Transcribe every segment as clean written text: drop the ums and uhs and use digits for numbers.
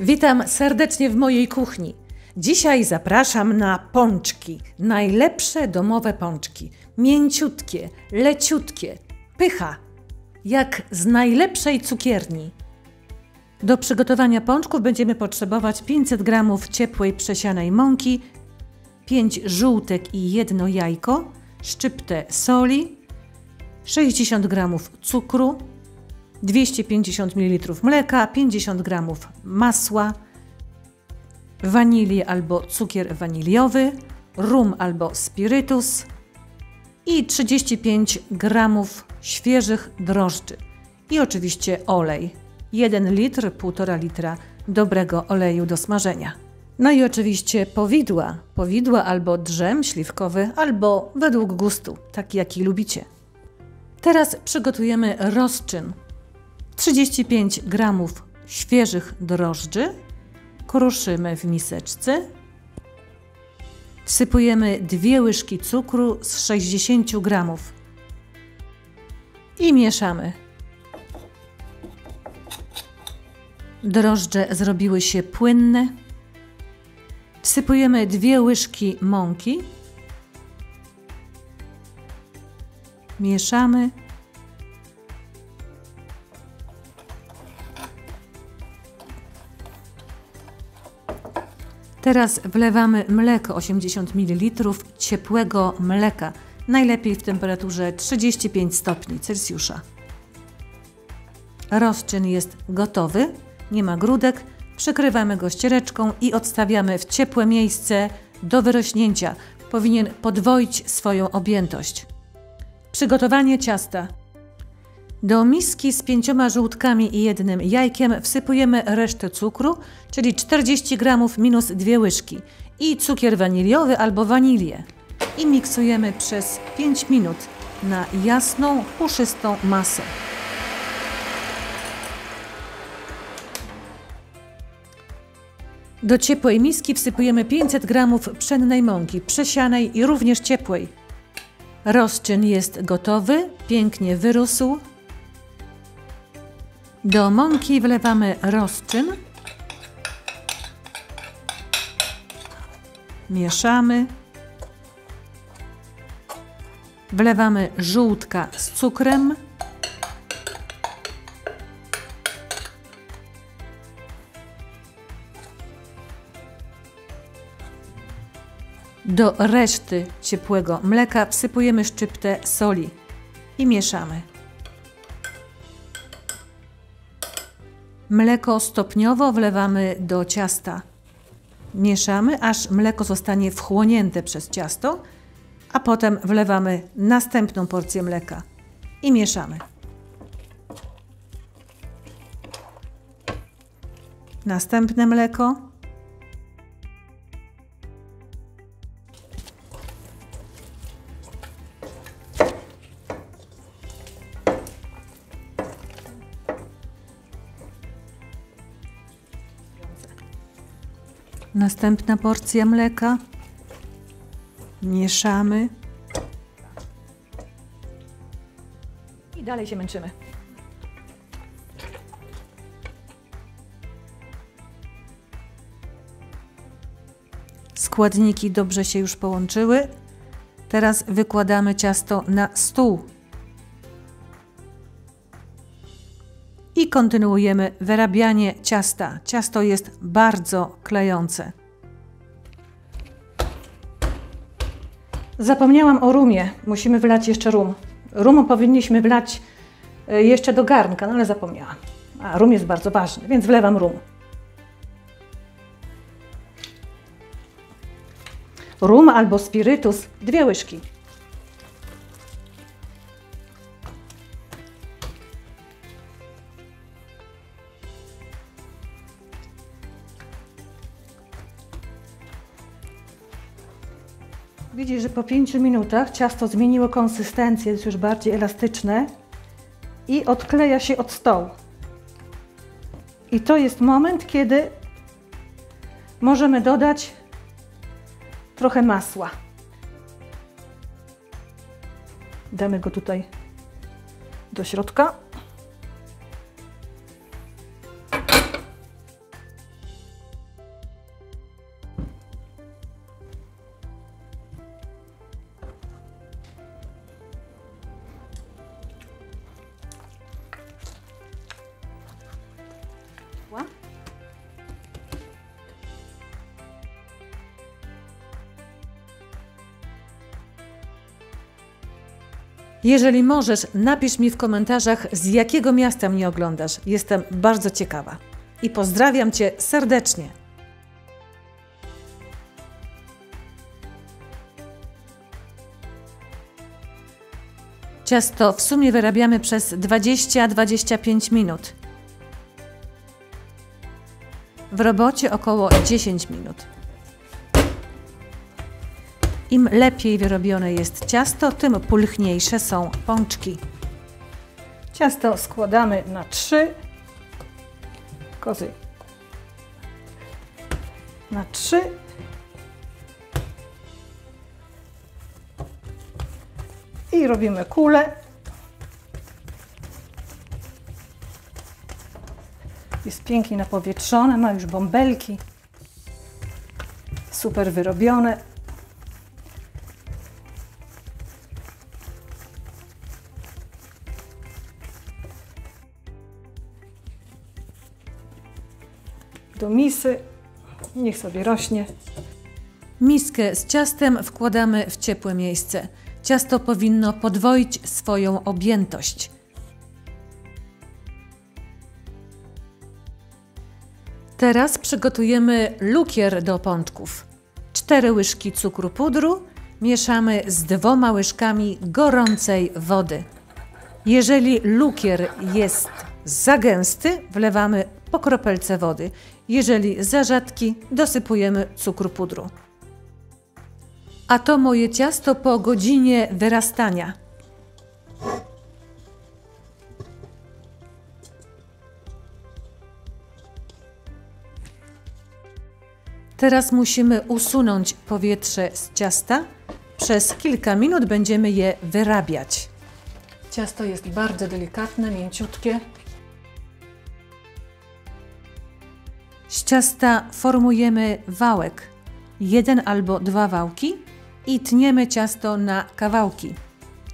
Witam serdecznie w mojej kuchni. Dzisiaj zapraszam na pączki. Najlepsze domowe pączki. Mięciutkie, leciutkie, pycha. Jak z najlepszej cukierni. Do przygotowania pączków będziemy potrzebować 500 g ciepłej przesianej mąki, 5 żółtek i 1 jajko, szczyptę soli, 60 g cukru, 250 ml mleka, 50 g masła, wanilię albo cukier waniliowy, rum albo spirytus i 35 g świeżych drożdży. I oczywiście olej. 1 litr, 1,5 litra dobrego oleju do smażenia. No i oczywiście powidła albo drzem śliwkowy, albo według gustu, taki jaki lubicie. Teraz przygotujemy rozczyn. 35 g świeżych drożdży kruszymy w miseczce. Wsypujemy 2 łyżki cukru z 60 g i mieszamy. Drożdże zrobiły się płynne. Wsypujemy 2 łyżki mąki. Mieszamy. Teraz wlewamy mleko 80 ml ciepłego mleka, najlepiej w temperaturze 35 stopni Celsjusza. Rozczyn jest gotowy, nie ma grudek, przykrywamy go ściereczką i odstawiamy w ciepłe miejsce do wyrośnięcia. Powinien podwoić swoją objętość. Przygotowanie ciasta. Do miski z 5 żółtkami i 1 jajkiem wsypujemy resztę cukru, czyli 40 g minus 2 łyżki i cukier waniliowy albo wanilię. I miksujemy przez 5 minut na jasną, puszystą masę. Do ciepłej miski wsypujemy 500 g pszennej mąki, przesianej i również ciepłej. Rozczyn jest gotowy, pięknie wyrósł. Do mąki wlewamy rozczyn. Mieszamy. Wlewamy żółtka z cukrem. Do reszty ciepłego mleka wsypujemy szczyptę soli i mieszamy. Mleko stopniowo wlewamy do ciasta. Mieszamy, aż mleko zostanie wchłonięte przez ciasto, a potem wlewamy następną porcję mleka i mieszamy. Następne mleko. Następna porcja mleka. Mieszamy. I dalej się męczymy. Składniki dobrze się już połączyły. Teraz wykładamy ciasto na stół. I kontynuujemy wyrabianie ciasta. Ciasto jest bardzo klejące. Zapomniałam o rumie. Musimy wlać jeszcze rum. Rum powinniśmy wlać jeszcze do garnka, no ale zapomniałam. A rum jest bardzo ważny, więc wlewam rum. Rum albo spirytus, 2 łyżki. Widzisz, że po 5 minutach ciasto zmieniło konsystencję, jest już bardziej elastyczne i odkleja się od stołu. I to jest moment, kiedy możemy dodać trochę masła. Damy go tutaj do środka. Jeżeli możesz, napisz mi w komentarzach, z jakiego miasta mnie oglądasz. Jestem bardzo ciekawa. I pozdrawiam Cię serdecznie. Ciasto w sumie wyrabiamy przez 20-25 minut. W robocie około 10 minut. Im lepiej wyrobione jest ciasto, tym pulchniejsze są pączki. Ciasto składamy na 3 kozy. Na 3. I robimy kulę. Jest pięknie napowietrzone, ma już bąbelki. Super wyrobione. Do misy, niech sobie rośnie. Miskę z ciastem wkładamy w ciepłe miejsce. Ciasto powinno podwoić swoją objętość. Teraz przygotujemy lukier do pączków. 4 łyżki cukru pudru mieszamy z 2 łyżkami gorącej wody. Jeżeli lukier jest za gęsty, wlewamy po kropelce wody. Jeżeli za rzadki, dosypujemy cukru pudru. A to moje ciasto po godzinie wyrastania. Teraz musimy usunąć powietrze z ciasta. Przez kilka minut będziemy je wyrabiać. Ciasto jest bardzo delikatne, mięciutkie. Z ciasta formujemy wałek, 1 albo 2 wałki i tniemy ciasto na kawałki.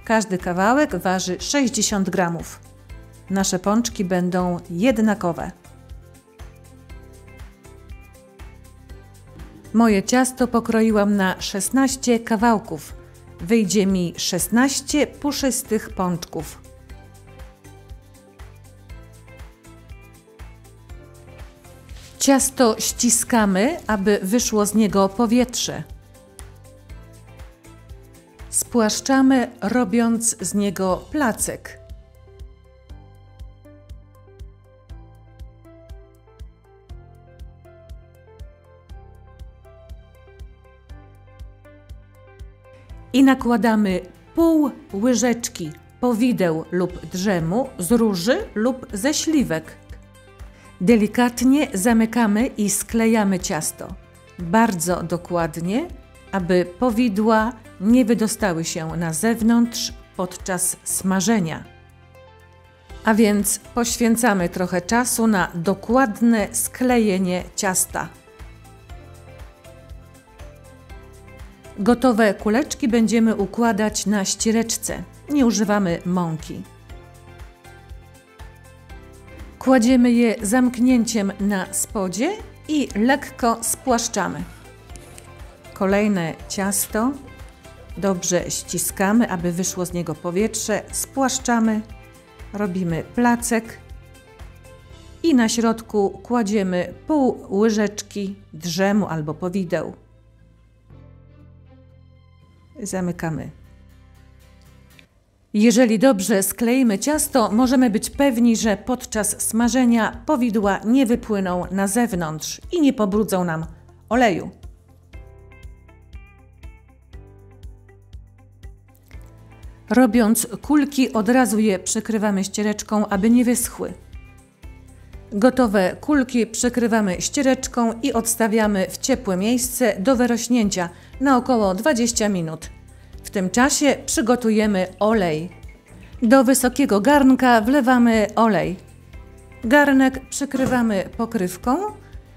Każdy kawałek waży 60 gramów. Nasze pączki będą jednakowe. Moje ciasto pokroiłam na 16 kawałków. Wyjdzie mi 16 puszystych pączków. Ciasto ściskamy, aby wyszło z niego powietrze. Spłaszczamy, robiąc z niego placek. I nakładamy pół łyżeczki powideł lub drzemu z róży lub ze śliwek. Delikatnie zamykamy i sklejamy ciasto. Bardzo dokładnie, aby powidła nie wydostały się na zewnątrz podczas smażenia. A więc poświęcamy trochę czasu na dokładne sklejenie ciasta. Gotowe kuleczki będziemy układać na ściereczce. Nie używamy mąki. Kładziemy je zamknięciem na spodzie i lekko spłaszczamy. Kolejne ciasto dobrze ściskamy, aby wyszło z niego powietrze. Spłaszczamy, robimy placek i na środku kładziemy pół łyżeczki drzemu albo powideł. Zamykamy. Jeżeli dobrze skleimy ciasto, możemy być pewni, że podczas smażenia powidła nie wypłyną na zewnątrz i nie pobrudzą nam oleju. Robiąc kulki, od razu je przykrywamy ściereczką, aby nie wyschły. Gotowe kulki przykrywamy ściereczką i odstawiamy w ciepłe miejsce do wyrośnięcia na około 20 minut. W tym czasie przygotujemy olej. Do wysokiego garnka wlewamy olej. Garnek przykrywamy pokrywką.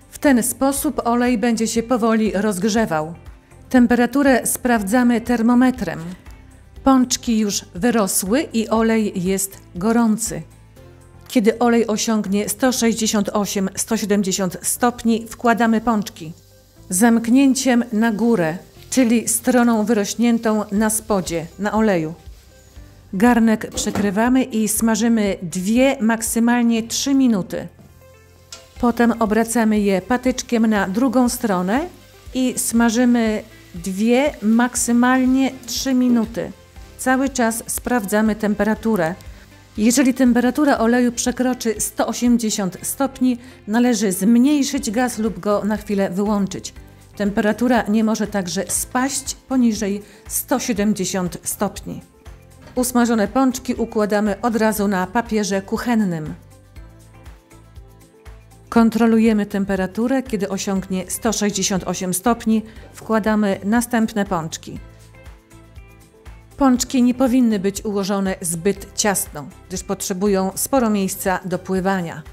W ten sposób olej będzie się powoli rozgrzewał. Temperaturę sprawdzamy termometrem. Pączki już wyrosły i olej jest gorący. Kiedy olej osiągnie 168-170 stopni, wkładamy pączki. Zamknięciem na górę, czyli stroną wyrośniętą na spodzie, na oleju. Garnek przykrywamy i smażymy 2, maksymalnie 3 minuty. Potem obracamy je patyczkiem na drugą stronę i smażymy 2, maksymalnie 3 minuty. Cały czas sprawdzamy temperaturę. Jeżeli temperatura oleju przekroczy 180 stopni, należy zmniejszyć gaz lub go na chwilę wyłączyć. Temperatura nie może także spaść poniżej 170 stopni. Usmażone pączki układamy od razu na papierze kuchennym. Kontrolujemy temperaturę, kiedy osiągnie 168 stopni, wkładamy następne pączki. Pączki nie powinny być ułożone zbyt ciasno, gdyż potrzebują sporo miejsca do pływania.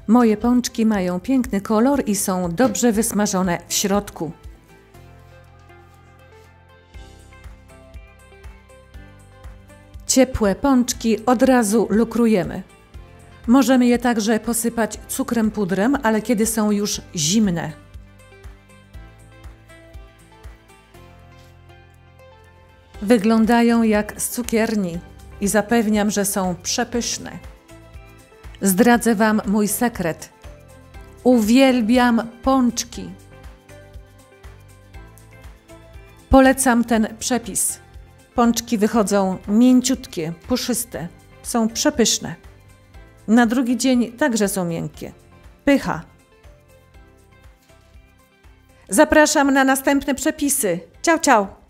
Moje pączki mają piękny kolor i są dobrze wysmażone w środku. Ciepłe pączki od razu lukrujemy. Możemy je także posypać cukrem pudrem, ale kiedy są już zimne. Wyglądają jak z cukierni i zapewniam, że są przepyszne. Zdradzę Wam mój sekret. Uwielbiam pączki. Polecam ten przepis. Pączki wychodzą mięciutkie, puszyste. Są przepyszne. Na drugi dzień także są miękkie. Pycha. Zapraszam na następne przepisy. Ciao, ciao!